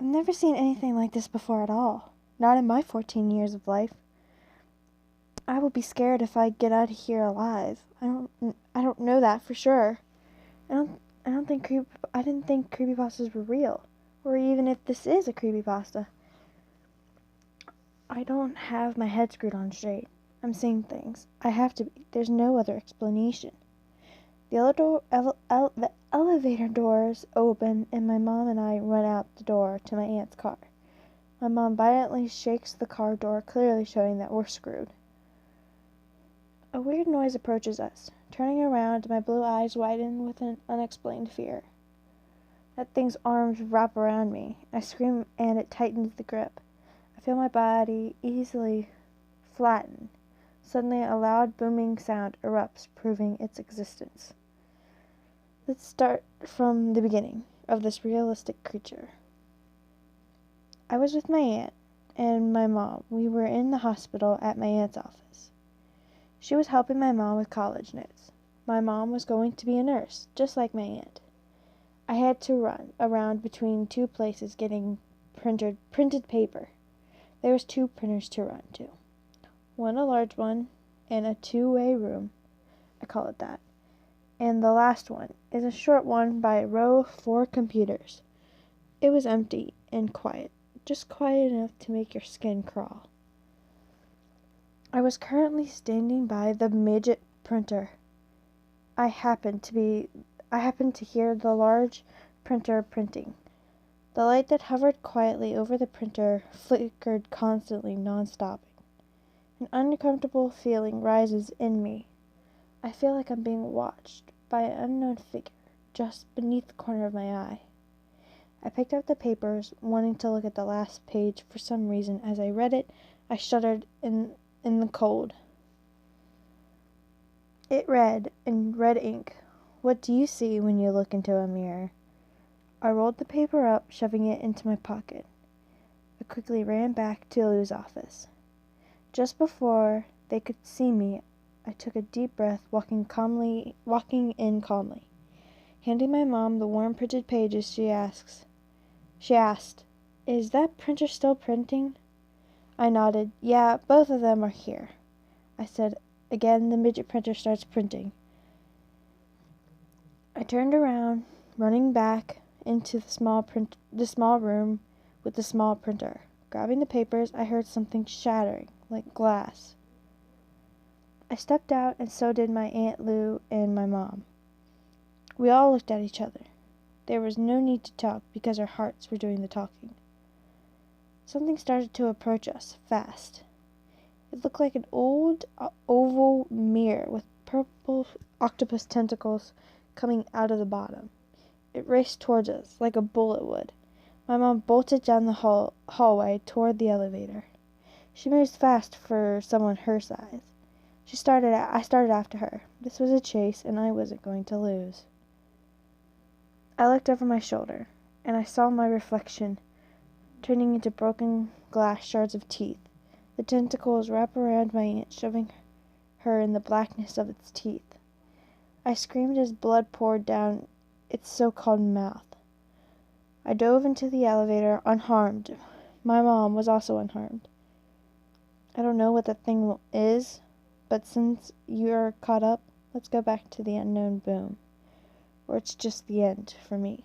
I've never seen anything like this before at all. Not in my 14 years of life. I will be scared if I get out of here alive. I don't know that for sure. I didn't think creepypastas were real. Or even if this is a creepypasta. I don't have my head screwed on straight. I'm seeing things. I have to be. There's no other explanation. The elevator doors open and my mom and I run out the door to my aunt's car. My mom violently shakes the car door, clearly showing that we're screwed. A weird noise approaches us. Turning around, my blue eyes widen with an unexplained fear. That thing's arms wrap around me. I scream and it tightens the grip. I feel my body easily flatten. Suddenly, a loud booming sound erupts, proving its existence. Let's start from the beginning of this realistic creature. I was with my aunt and my mom. We were in the hospital at my aunt's office. She was helping my mom with college notes. My mom was going to be a nurse, just like my aunt. I had to run around between two places getting printed paper. There was 2 printers to run to. One a large one, and a 2-way room. I call it that. And the last one is a short one by a row of 4 computers. It was empty and quiet, just quiet enough to make your skin crawl. I was currently standing by the midget printer. I happened to hear the large printer printing. The light that hovered quietly over the printer flickered constantly, non-stopping. An uncomfortable feeling rises in me. I feel like I'm being watched by an unknown figure just beneath the corner of my eye. I picked up the papers, wanting to look at the last page. For some reason, as I read it, I shuddered in the cold. It read, in red ink, "What do you see when you look into a mirror?" I rolled the paper up, shoving it into my pocket. I quickly ran back to Lou's office. Just before they could see me, I took a deep breath, walking in calmly. Handing my mom the warm printed pages, she asked, "Is that printer still printing?" I nodded. "Yeah, both of them are here." I said, "Again, the midget printer starts printing." I turned around, running back into the small room with the small printer. Grabbing the papers, I heard something shattering, like glass. I stepped out, and so did my Aunt Lou and my mom. We all looked at each other. There was no need to talk, because our hearts were doing the talking. Something started to approach us, fast. It looked like an old oval mirror with purple octopus tentacles coming out of the bottom. It raced towards us, like a bullet would. My mom bolted down the hallway toward the elevator. She moves fast for someone her size. I started after her. This was a chase, and I wasn't going to lose. I looked over my shoulder, and I saw my reflection turning into broken glass shards of teeth. The tentacles wrap around my aunt, shoving her in the blackness of its teeth. I screamed as blood poured down its so-called mouth. I dove into the elevator, unharmed. My mom was also unharmed. I don't know what that thing is, but since you're caught up, let's go back to the unknown boom, or it's just the end for me.